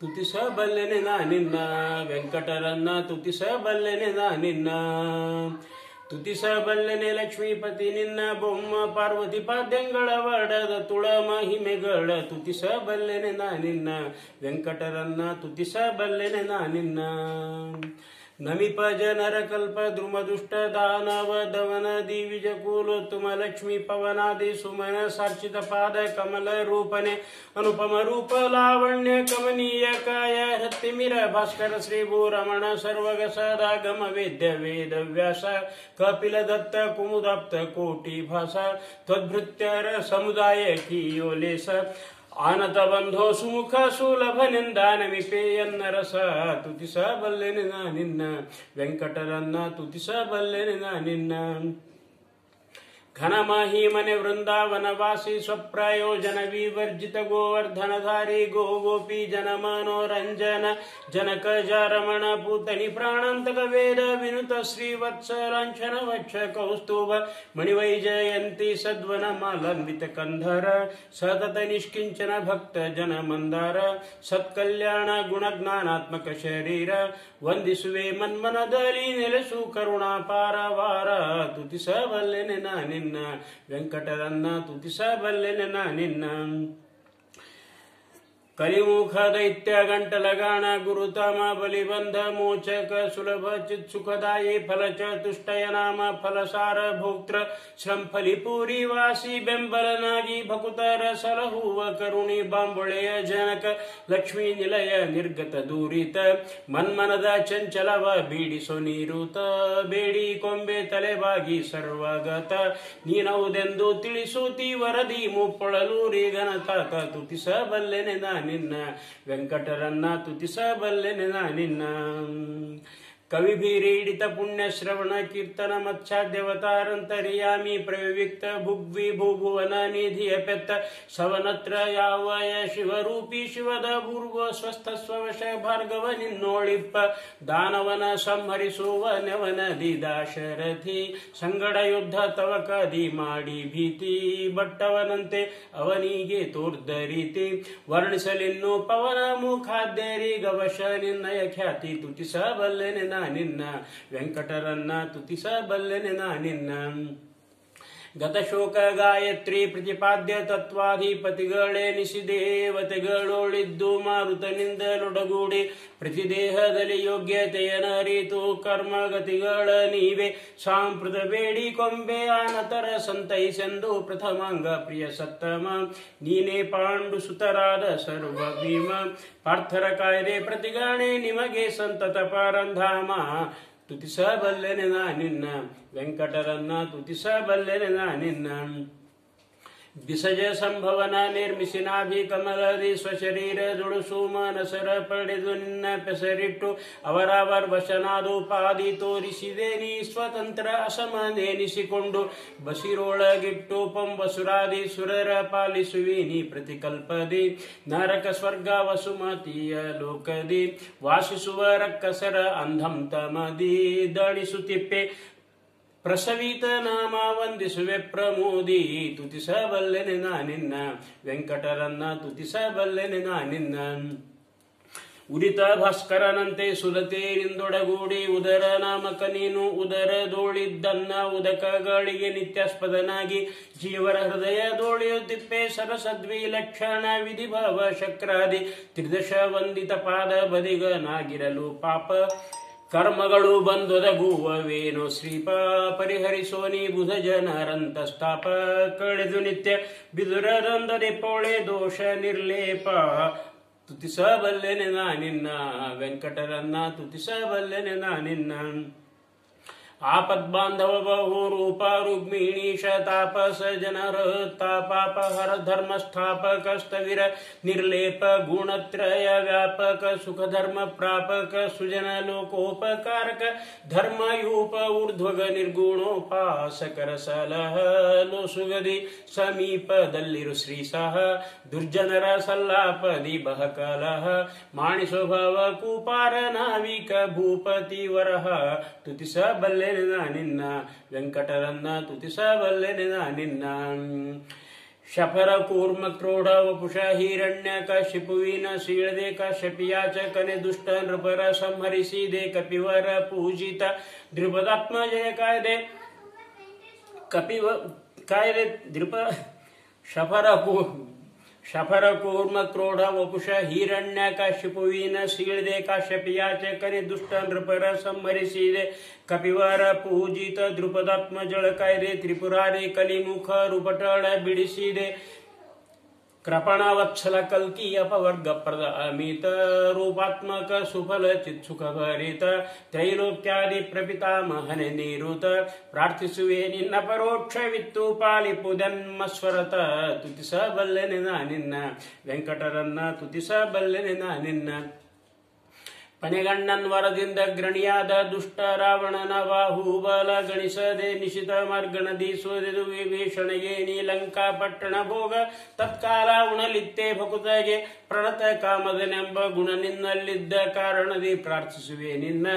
ತುತಿಸಬಲ್ಲೆನೆ ನಾನಿನ್ನ ವೆಂಕಟರನ್ನ ತುತಿಸಬಲ್ಲೆನೆ ನಾನಿನ್ನ ತುತಿಸಬಲ್ಲೆನೆ ಲಕ್ಷ್ಮೀಪತಿ ನಿನ್ನ ಬೊಮ್ಮ ಪಾರ್ವತಿ ಪಾದ್ಯಂಗಳ ವಡದ ತುಳ ಮಹಿಮೆಗಳ ತುತಿಸಬಲ್ಲೆನೆ ನಾನಿನ್ನ ವೆಂಕಟರನ್ನ ತುತಿಸಬಲ್ಲೆನೆ ನಾನಿನ್ನ ನಮಿಪ ಜನರ ಕಲ್ಪ ದ್ರುಮ ದುಷ್ಟ ದಾನವ ದವನ ದಿವಿಜ ಕೂಲೋತ್ತಮ ಲಕ್ಷ್ಮೀ ಪವನಾದಿ ಸುಮನ ಸಾರ್ಚಿತ ಪಾದ ಕಮಲ ರೂಪನೆ ಅನುಪಮ ರೂಪ ಲಾವಣ್ಯ ಕಮನೀಯ ಕಾಯ ಹತ್ತಿಮಿರ ಭಾಸ್ಕರ ಶ್ರೀ ಭೂರಮಣ ಸರ್ವಗ ಸದಾಗಮ ವೇದ್ಯ ವೇದ ವ್ಯಾಸ ಕಪಿಲ ದತ್ತ ಕುಮುದಾಪ್ತ ಕೋಟಿ ಭಾಸ ತ್ವದ್ಭೃತ್ಯರ ಸಮುದಾಯ ಕಿಯೋಲೇಸ ಆನತ ಬಂಧೋ ಸುಮುಖ ಸುಲಭ ನಿಂದಾನಮಿಪೇಯನ್ನ ರಸ ತುತಿಸಬಲ್ಲೆನೆ ನಾನಿನ್ನ ವೆಂಕಟರನ್ನ ತುತಿಸಬಲ್ಲೆನೆ ನಾನಿನ್ನ ಘನ ಮಹಿಮನೆ ವೃಂದಾವನ ವಾಸಿ ಸ್ವಪ್ರಯೋಜನ ವಿವರ್ಜಿತ ಗೋವರ್ಧನಧಾರಿ ಗೋ ಗೋಪಿ ಜನ ಮನೋರಂಜನ ಜನಕ ಜಾರಮಣ ಪೂತನಿ ಪ್ರಾಣಾಂತಕ ವೇದ ವಿನುತ ಶ್ರೀವತ್ಸ ಲಾಂಛನ ವಕ್ಷ ಕೌಸ್ತುಭ ಮಣಿವೈಜಯಂತಿ ಸದ್ವನ ಮಾಲನ್ವಿತ ಕಂಧರ ಸತತ ನಿಷ್ಕಿಂಚನ ಭಕ್ತ ಜನ ಮಂದಾರ ಸತ್ಕಲ್ಯಾಣ ಗುಣಜ್ಞಾನಾತ್ಮಕ ಶರೀರ ವಂದಿಸುವೆ ಮನ್ಮನದಲ್ಲಿ ನೆಲೆಸು ಕರುಣಾಪಾರವಾರ ತುತಿಸಬಲ್ಲೆನೆ ನಾನಿನ್ನ ವೆಂಕಟರನ್ನ ತುತಿಸಬಲ್ಲೆನೆ ನಾನಿನ್ನ ಕಲಿಮುಖ ದೈತ್ಯ ಗಂಟಲಗಾಣ ಗುರುತಮ ಬಲಿಬಂಧ ಮೋಚಕ ಸುಲಭ ಚಿತ್ ಸುಖದಾಯಿ ಫಲ ಚತುಷ್ಟಯ ನಾಮ ಫಲಸಾರ ಭೋಕ್ತೃ ಶ್ರಂಫಲಿ ಪೂರಿ ವಾಸಿ ಬೆಂಬಲನಾಗಿ ಭಕುತರ ಸಲಹುವ ಕರುಣಿ ಬಾಂಬೊಳೆಯ ಜನಕ ಲಕ್ಷ್ಮೀ ನಿಲಯ ನಿರ್ಗತ ದೂರಿತ ಮನ್ಮನದ ಚಂಚಲವ ಬೀಡಿಸೋ ನೀರುತ ಬೇಡಿ ಕೊಂಬೆ ತಲೆಬಾಗಿ ಸರ್ವಗತ ನೀನವುದೆಂದು ತಿಳಿಸು ತೀವರದಿ ಮುಪ್ಪೊಳಲೂರಿ ಗಣತಾತ ತುತಿಸಬಲ್ಲೆನೆ ನಿನ್ನ ವೆಂಕಟರನ್ನ ತುತಿಸಬಲ್ಲೆನೆ ನಾನಿನ್ನ ಕವಿಭಿರೀಡಿತ ಪುಣ್ಯ ಶ್ರವಣ ಕೀರ್ತನ ಮತ್ಸ್ಯಾದ್ಯವತಾರಂತರ್ಯಾಮಿ ಪ್ರವಿಕ್ತ ಭುಗ್ವಿ ಭೂಭುವನ ನಿಧಿಯ ಪೆತ್ತ ಸವನತ್ರ ಯಾವಯ ಶಿವರೂಪಿ ಶಿವದ ಪೂರ್ವ ಸ್ವಸ್ಥ ಸ್ವವಶ ಭಾರ್ಗವ ನಿನ್ನೋಳಿಪ್ಪ ದಾನವನ ಸಂಹರಿಸುವ ನೆವನದಿ ದಾಶರಥಿ ಸಂಗಡ ಯುದ್ಧ ತವಕದಿ ಮಾಡಿ ಭೀತಿ ಬಟ್ಟವನಂತೆ ಅವನಿಗೆ ತೋರ್ದ ರೀತಿ ವರ್ಣಿಸಲಿನ್ನು ಪವನ ಮುಖಾದ್ಯರಿ ಗವಶ ನಿನ್ನಯ ಖ್ಯಾತಿ ತುತಿಸಬಲ್ಲೆನೆ ನಾನಿನ್ನ ವೆಂಕಟರನ್ನ ತುತಿಸಬಲ್ಲೆನೆ ನಾನಿನ್ನ ಗತಶೋಕ ಗಾಯತ್ರಿ ಪ್ರತಿಪಾದ್ಯ ತತ್ವಾಧಿಪತಿಗಳೆನಿಸಿ ದೇವತೆಗಳೊಳಿದ್ದು ಮಾರುತನಿಂದಲೊಡಗೂಡಿ ಪ್ರತಿದೇಹದಲ್ಲಿ ಯೋಗ್ಯತೆಯನ ಅರಿತು ಕರ್ಮಗತಿಗಳ ನೀವೆ ಸಾಂಪ್ರತ ಬೇಡಿ ಕೊಂಬೆ ಆನತರ ಸಂತೈಸೆಂದು ಪ್ರಥಮಾಂಗ ಪ್ರಿಯ ಸತ್ತಮ ನೀನೇ ಪಾಂಡು ಸುತರಾದ ಸರ್ವ ಭೀಮ ಪಾರ್ಥರ ಕಾಯ್ದೆ ಪ್ರತಿಗಾಣೆ ನಿಮಗೆ ಸಂತತ ಪರಂಧಾಮ ತುತಿಸಬಲ್ಲೆನೆ ನಾನಿನ್ನ ವೆಂಕಟರನ್ನ ತುತಿಸಬಲ್ಲೆನೆ ನಾನಿನ್ನ ಬಿಸಜ ಸಂಭವನ ನಿರ್ಮಿಸಿ ನಾಭಿ ಕಮಲದಿ ಸ್ವಶರೀರ ದುಡುಸು ಮಾನಸರ ಪಡೆದು ನಿನ್ನ ಪೆಸರಿಟ್ಟು ಅವರವರ ವಶನಾದೋಪಾದಿ ತೋರಿಸಿದೆ ನೀ ಸ್ವತಂತ್ರ ಅಸಮನೆನಿಸಿಕೊಂಡು ಬಸಿರೊಳಗಿಟ್ಟು ಪಂಬಸುರಾದಿ ಸುರರ ಪಾಲಿಸುವಿ ನೀ ಪ್ರತಿಕಲ್ಪದಿ ನರಕ ಸ್ವರ್ಗ ವಸುಮತಿಯ ಲೋಕದಿ ವಾಸಿಸುವ ರಕ್ಕಸರ ಅಂಧಂ ತಮದಿ ದಣಿಸುತ್ತಿಪ್ಪೆ ಪ್ರಸವಿತ ನಾಮ ವಂದಿಸುವೆ ಪ್ರಮೋದಿ ತುತಿಸಬಲ್ಲೆನೆ ನಾನಿನ್ನ ವೆಂಕಟರನ್ನ ತುತಿಸಬಲ್ಲೆನೆ ನಾನಿನ್ನ ಉದಿತ ಭಾಸ್ಕರನಂತೆ ಸುಲತೇರಿಂದೊಡಗೂಡಿ ಉದರ ನಾಮಕ ನೀನು ಉದರದೋಳಿದ್ದನ್ನ ಉದಕಗಳಿಗೆ ನಿತ್ಯಾಸ್ಪದನಾಗಿ ಜೀವರ ಹೃದಯದೋಳಿಯುತ್ತಿಪ್ಪೆ ಸರಸದ್ವಿ ಲಕ್ಷಣ ವಿಧಿಭವ ಶಕ್ರಾದಿ ತ್ರಿದಶ ವಂದಿತ ಪಾದ ಬದಿಗನಾಗಿರಲು ಪಾಪ ಕರ್ಮಗಳು ಬಂದೊದಗುವವೇನೋ ಶ್ರೀಪ ಪರಿಹರಿಸೋನಿ ಬುಧ ಜನರಂತಸ್ತಾಪ ಕಳೆದು ನಿತ್ಯ ಬಿದುರದಂದದೆ ಪೋಳೆ ದೋಷ ನಿರ್ಲೇಪ ತುತಿಸಬಲ್ಲೆನೆ ನಾನಿನ್ನ ವೆಂಕಟರನ್ನ ತುತಿಸಬಲ್ಲೆನೆ ನಾನಿನ್ನ ಆಪದ್ಬಾಂಧವ ಬಹು ರೂಪ ರುಗ್ಮಿಣೀಶ ತಾಪಸ ಜನರ ತಾಪಾಪಹರ ಧರ್ಮ ಸ್ಥಾಪಕ ಸ್ಥವಿರ ನಿರ್ಲೇಪ ಗುಣತ್ರಯ ವ್ಯಾಪಕ ಸುಖ ಧರ್ಮ ಪ್ರಾಪಕ ಸುಜನ ಲೋಕೋಪಕಾರಕ ಧರ್ಮಯೂಪ ಊರ್ಧ್ವಗ ನಿರ್ಗುಣೋಪಾಸಕರ ಸಲಹ ಲೋಸುಗದಿ ಸಮೀಪದಲ್ಲಿರು ಶ್ರೀ ಸಹ ದುರ್ಜನರ ಸಲ್ಲಾಪದಿ ಬಹಕಲಹ ಮಾಣಿಸ್ವಭಾವ ಕೂಪಾರ ನಾವಿಕ ಭೂಪತಿ ವರಹ ತುತಿಸಬಲ್ಲೆ ನಾನಿನ್ನ ವೆಂಕಟರನ್ನ ತುತಿಸಬಲ್ಲೆನೆ ನಾನಿನ್ನ ಶಫರ ಕೂರ್ಮ ಕ್ರೋಢ ವಪುಷ ಹಿರಣ್ಯ ಕಶಿಪುವಿನ ಸೀಳದೆ ಕಶ್ಯಪಿಯಾಚಕನೆ ದುಷ್ಟ ನೃಪರ ಸಂಹರಿಸಿದೆ ಕಪಿವರ ಪೂಜಿತ ದ್ರುಪದಾತ್ಮ ಜಯ ಕಾಯ್ದೆ ಕಾಯ್ದೆ ಶಫರ ಕೂರ್ಮ ಕ್ರೋಢ ವಪುಷ ಹಿರಣ್ಯ ಕಶಿಪುವಿನ ಸೀಳದೆ ಕಾಶ್ಯಪಿಯಾಚಕನೆ ದುಷ್ಟ ನೃಪರ ಸಂಹರಿಸಿದೆ ಕಪಿವರ ಪೂಜಿತ ದ್ರುಪದಾತ್ಮ ಜಳ ಕಾಯ್ದೆ ತ್ರಿಪುರಾರಿ ಕಲಿಮುಖ ರೂಪಟಳ ಬಿಡಿಸಿದೆ ಕೃಪಣ ವತ್ಸಲ ಕಲ್ಕಿ ಅಪವರ್ಗ ಪ್ರದ ಅಮಿತ ರೂಪಾತ್ಮಕ ಸುಫಲ ಚಿತ್ಸುಖ ಭರಿತ ತ್ರೈಲೋಕ್ಯಾದಿ ಪ್ರಪಿತಾಮಹನೆ ನೀರುತ ಪ್ರಾರ್ಥಿಸುವೆ ನಿನ್ನ ಪರೋಕ್ಷವಿತ್ತು ಪಾಲಿಪುದನ್ಮಸ್ವರತ ತುತಿಸಬಲ್ಲೆನೆ ನಿನ್ನ ವೆಂಕಟರನ್ನ ತುತಿಸಬಲ್ಲೆನೆ ನಿನ್ನ ಪನೆಗಣ್ಣನ್ ವರದಿಂದ ಗ್ರಣಿಯಾದ ದುಷ್ಟ ರಾವಣನ ಬಾಹುಬಲ ಗಣಿಸದೆ ನಿಶಿತ ಮಾರ್ಗಣದಿ ಸೋದೆದು ವಿಭೀಷಣಗೆ ನೀಲಂಕಾ ಪಟ್ಟಣ ಭೋಗ ತತ್ಕಾಲ ಉಣಲಿತ್ತೆ ಭಕುತಗೆ ಪ್ರಣತ ಕಾಮದನೆಂಬ ಗುಣ ನಿನ್ನಲ್ಲಿದ್ದ ಕಾರಣದಿ ಪ್ರಾರ್ಥಿಸುವೆ ನಿನ್ನ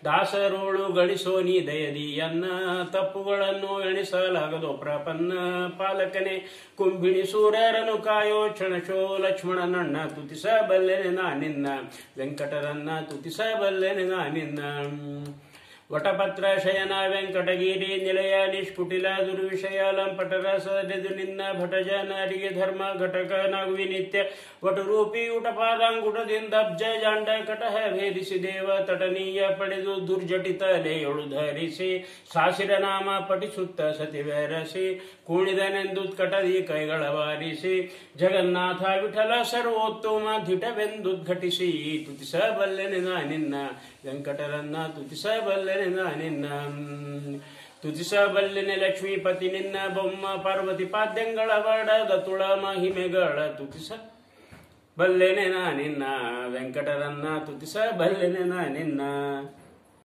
ದಾಸರೋಳು ಗಳಿಸೋ ನೀ ದಯದಿಯನ್ನ ತಪ್ಪುಗಳನ್ನು ಎಣಿಸಲಾಗದೋ ಪ್ರಪನ್ನ ಪಾಲಕನೆ ಕುಂಭಿಣಿ ಸೂರ್ಯರನು ಕಾಯೋ ಕ್ಷಣಶೋ ಲಕ್ಷ್ಮಣನಣ್ಣ ತುತಿಸಬಲ್ಲೆನೆ ನಿನ್ನ ವೆಂಕಟರನ್ನ ತುತಿಸಬಲ್ಲೆನೆ ನಿನ್ನ ವಟಪತ್ರ ಶಯನ ವೆಂಕಟಗಿರಿ ನಿಲಯ ನಿಷ್ಕುಟಿಲ ದುರ್ವಿಷಯ ಲಂಪಟರ ಸದೆದು ನಿನ್ನ ಭಟಜನರಿಗೆ ಧರ್ಮ ಘಟಕ ನಗುವಿ ನಿತ್ಯ ವಟುರೂಪಿ ಉಟಪಾದಾಂಗುಟದಿಂದ ಅಬ್ಜ ಜಾಂಡ ಕಟಹ ಭೇದಿಸಿ ದೇವ ತಟನೀಯ ಪಡೆದು ದುರ್ಜಟಿತ ಲೆಯೊಳು ಧರಿಸಿ ಸಾಸಿರ ನಾಮ ಪಠಿಸುತ್ತ ಸತಿವೆರಸಿ ಕೂಣಿದನೆಂದುತ್ಕಟದಿ ಕೈಗಳ ವಾರಿಸಿ ಜಗನ್ನಾಥ ವಿಠಲ ಸರ್ವೋತ್ತಮ ದಿಟವೆಂದುದ್ಘಟಿಸಿ ತುತಿಸಬಲ್ಲೆನೆ ನಿನ್ನ ವೆಂಕಟರನ್ನ ತುತಿಸಬಲ್ಲೆನೆ ನಿನ್ನ ತುತಿಸಬಲ್ಲೆನೆ ಲಕ್ಷ್ಮೀಪತಿ ನಿನ್ನ ಬೊಮ್ಮ ಪಾರ್ವತಿ ಪಾದ್ಯಂಗಳ ಬಡದ ತುಳ ಮಹಿಮೆಗಳ ತುತಿಸಬಲ್ಲೆನೆ ನಿನ್ನ ವೆಂಕಟರನ್ನ ತುತಿಸಬಲ್ಲೆನೆ ನಿನ್ನ